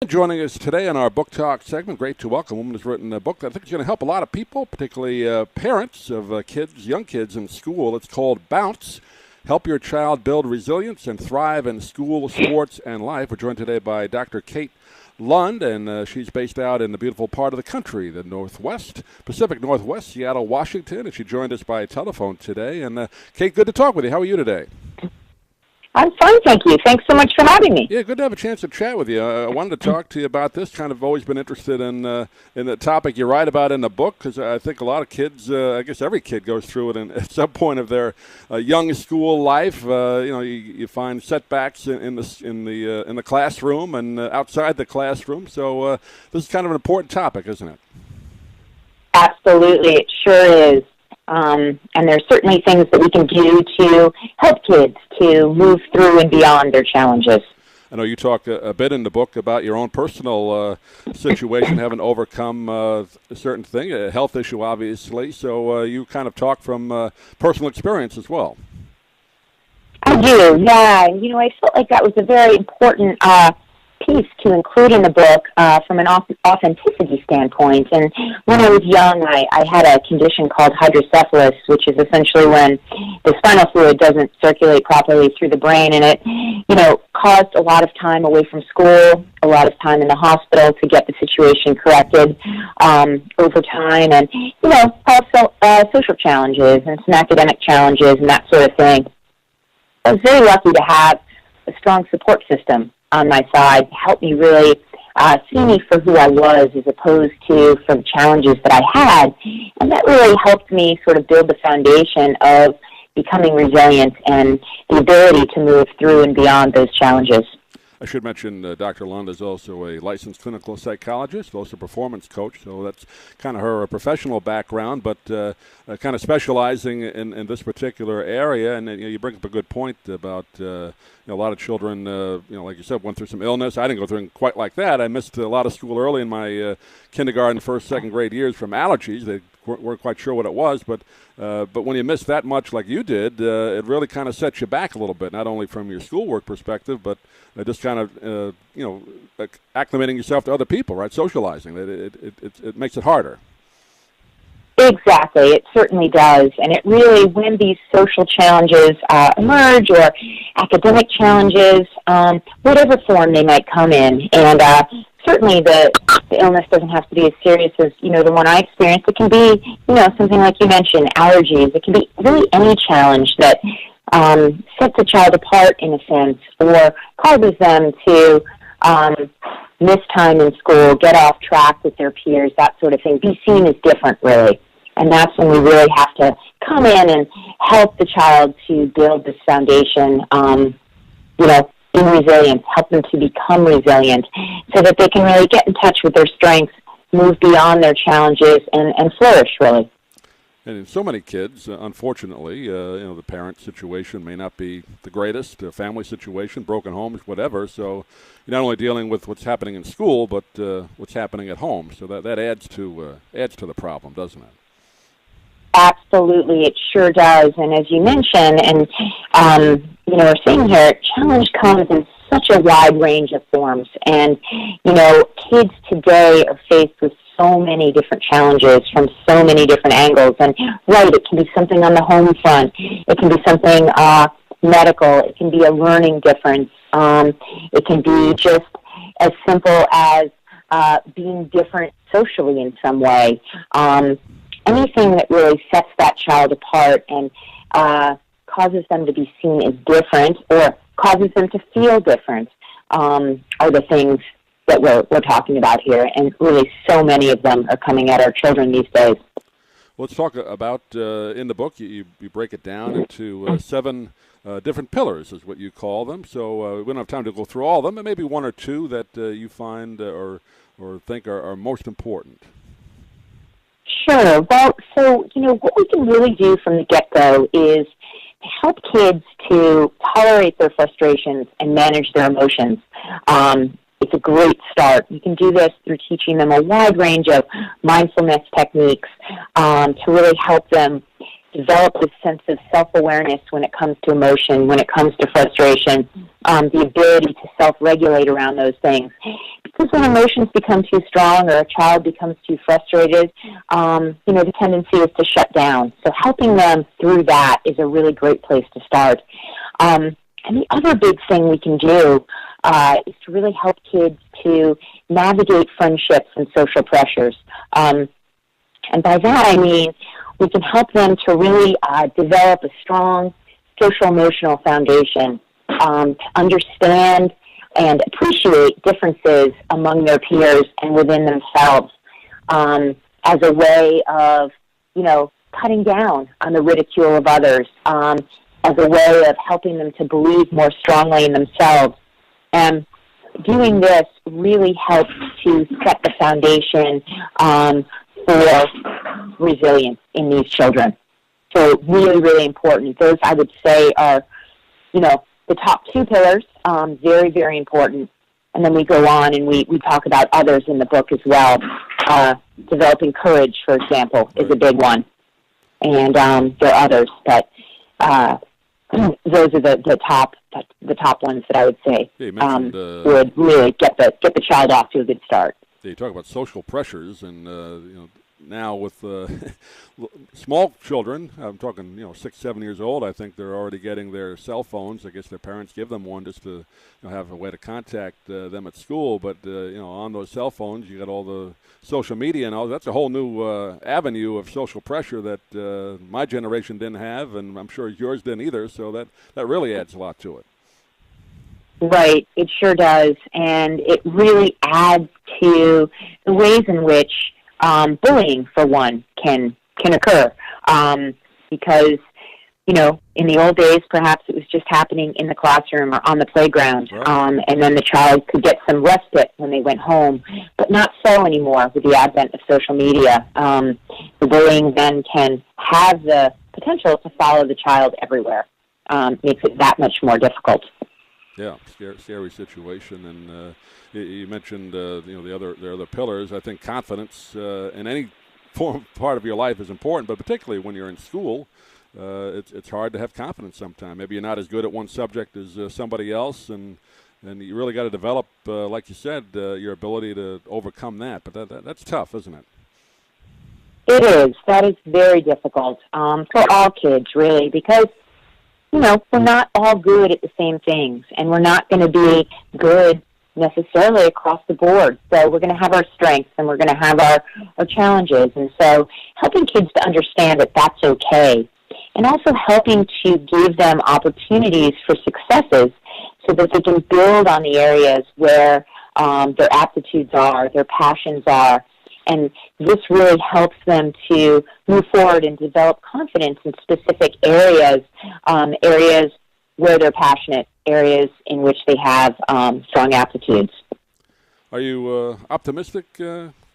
Joining us today in our book talk segment, great to welcome a woman who's written a book that I think is going to help a lot of people, particularly parents of kids, young kids in school. It's called Bounce, Help Your Child Build Resilience and Thrive in School, Sports, and Life. We're joined today by Dr. Kate Lund, and she's based out in the beautiful part of the country, the Northwest, Pacific Northwest, Seattle, Washington, and she joined us by telephone today. And Kate, good to talk with you. How are you today? I'm fine, thank you. Thanks so much for having me. Yeah, good to have a chance to chat with you. I wanted to talk to you about this. Kind of always been interested in the topic you write about in the book, because I think a lot of kids, I guess every kid goes through it at some point of their young school life. You find setbacks in the classroom and outside the classroom. So this is kind of an important topic, isn't it? Absolutely, it sure is. And there's certainly things that we can do to help kids to move through and beyond their challenges. I know you talk a bit in the book about your own personal situation, having overcome a certain thing, a health issue, obviously. So you kind of talk from personal experience as well. I do, yeah. I felt like that was a very important piece to include in the book from an authenticity standpoint. And when I was young, I had a condition called hydrocephalus, which is essentially when the spinal fluid doesn't circulate properly through the brain, and it, caused a lot of time away from school, a lot of time in the hospital to get the situation corrected over time, and, also social challenges and some academic challenges and that sort of thing. I was very lucky to have a strong support system on my side, helped me really see me for who I was as opposed to for the challenges that I had. And that really helped me sort of build the foundation of becoming resilient and the ability to move through and beyond those challenges. I should mention Dr. Lund is also a licensed clinical psychologist, also a performance coach, so that's kind of her professional background, but kind of specializing in this particular area. And you bring up a good point about a lot of children, like you said, went through some illness. I didn't go through it quite like that. I missed a lot of school early in my kindergarten, first, second grade years from allergies. They weren't quite sure what it was, but when you miss that much like you did, it really kind of sets you back a little bit, not only from your schoolwork perspective, but just kind of, acclimating yourself to other people, right? Socializing. It makes it harder. Exactly. It certainly does. And it really, when these social challenges emerge or academic challenges, whatever form they might come in, and certainly the illness doesn't have to be as serious as, the one I experienced. It can be, something like you mentioned, allergies. It can be really any challenge that sets a child apart in a sense, or causes them to miss time in school, get off track with their peers, that sort of thing, be seen as different, really. And that's when we really have to come in and help the child to build this foundation, in resilience, help them to become resilient so that they can really get in touch with their strengths, move beyond their challenges, and flourish, really. And in so many kids, unfortunately, the parent situation may not be the greatest, family situation, broken homes, whatever. So you're not only dealing with what's happening in school, but what's happening at home. So that adds to the problem, doesn't it? Absolutely, it sure does. And as you mentioned, and we're seeing here, challenge comes in such a wide range of forms. And kids today are faced with so many different challenges from so many different angles. And right, it can be something on the home front. It can be something medical. It can be a learning difference. It can be just as simple as being different socially in some way. Anything that really sets that child apart and causes them to be seen as different or causes them to feel different are the things that we're talking about here, and really so many of them are coming at our children these days. Well, let's talk about, in the book, you break it down into 7 different pillars, is what you call them. So we don't have time to go through all of them, but maybe 1 or 2 that you find or think are most important. Sure. Well, so, what we can really do from the get-go is help kids to tolerate their frustrations and manage their emotions. It's a great start. You can do this through teaching them a wide range of mindfulness techniques to really help them develop this sense of self-awareness when it comes to emotion, when it comes to frustration, the ability to self-regulate around those things. Because when emotions become too strong or a child becomes too frustrated, the tendency is to shut down. So helping them through that is a really great place to start. And the other big thing we can do is to really help kids to navigate friendships and social pressures. And by that I mean we can help them to really develop a strong social-emotional foundation, to understand and appreciate differences among their peers and within themselves, as a way of, cutting down on the ridicule of others, as a way of helping them to believe more strongly in themselves. And doing this really helps to set the foundation for resilience in these children. So really, really important. Those, I would say, are, the top two pillars, very, very important. And then we go on and we talk about others in the book as well. Developing courage, for example, is a big one. And there are others, but those are the top ones that I would say would really get the child off to a good start. You talk about social pressures, and now with small children, I'm talking 6, 7 years old. I think they're already getting their cell phones. I guess their parents give them one just to have a way to contact them at school. But on those cell phones, you got all the social media and all. That's a whole new avenue of social pressure that my generation didn't have, and I'm sure yours didn't either. So that really adds a lot to it. Right, it sure does, and it really adds to the ways in which bullying, for one, can occur. Because, in the old days, perhaps it was just happening in the classroom or on the playground, right. And then the child could get some respite when they went home. But not so anymore with the advent of social media. The bullying then can have the potential to follow the child everywhere. Makes it that much more difficult. Yeah, scary situation, and you mentioned the other pillars. I think confidence in any part of your life is important, but particularly when you're in school, it's hard to have confidence sometimes. Maybe you're not as good at one subject as somebody else, and you really got to develop, like you said, your ability to overcome that. But that's tough, isn't it? It is. That is very difficult for all kids, really, because we're not all good at the same things, and we're not going to be good necessarily across the board. So we're going to have our strengths, and we're going to have our challenges. And so helping kids to understand that that's okay, and also helping to give them opportunities for successes so that they can build on the areas where their aptitudes are, their passions are. And this really helps them to move forward and develop confidence in specific areas, areas where they're passionate, areas in which they have strong aptitudes. Are you optimistic,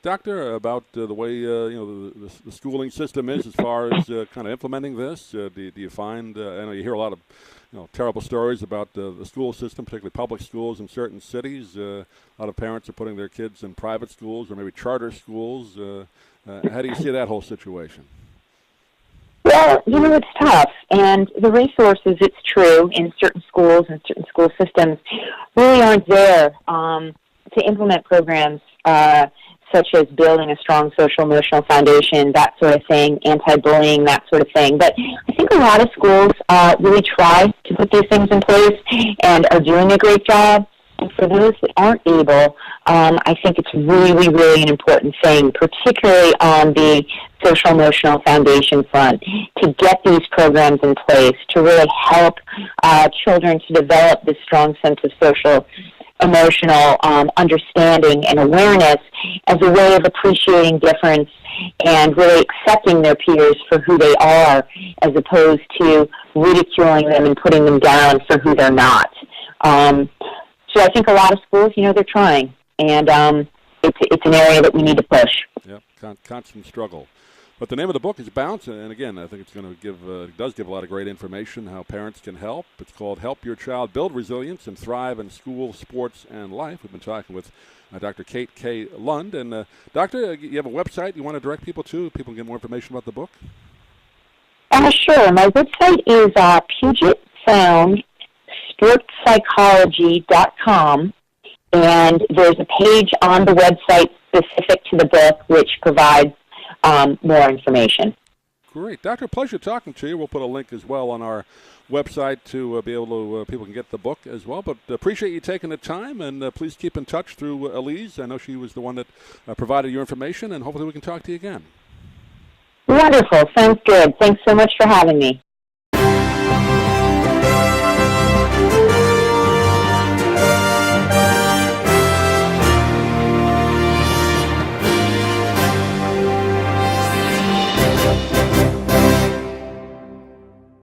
Doctor, about the way the schooling system is as far as kind of implementing this? Do you find I know you hear a lot of terrible stories about the school system, particularly public schools in certain cities. A lot of parents are putting their kids in private schools or maybe charter schools. How do you see that whole situation? Well, it's tough. And the resources, it's true, in certain schools and certain school systems really aren't there to implement programs such as building a strong social-emotional foundation, that sort of thing, anti-bullying, that sort of thing. But I think a lot of schools really try to put these things in place and are doing a great job. And for those that aren't able, I think it's really, really an important thing, particularly on the social-emotional foundation front, to get these programs in place to really help children to develop this strong sense of social-emotional understanding and awareness as a way of appreciating difference and really accepting their peers for who they are, as opposed to ridiculing them and putting them down for who they're not. So I think a lot of schools, they're trying, and it's an area that we need to push. Yep, constant struggle. But the name of the book is Bounce, and again, I think it's going to does give a lot of great information how parents can help. It's called Help Your Child Build Resilience and Thrive in School, Sports, and Life. We've been talking with Dr. Kate K. Lund. And Doctor, you have a website you want to direct people to? People can get more information about the book? Yeah, sure. My website is Puget Sound sportspsychology.com, and there's a page on the website specific to the book which provides more information. Great. Doctor, pleasure talking to you. We'll put a link as well on our website to be able to, people can get the book as well. But appreciate you taking the time, and please keep in touch through Elise. I know she was the one that provided your information, and hopefully we can talk to you again. Wonderful. Sounds good. Thanks so much for having me.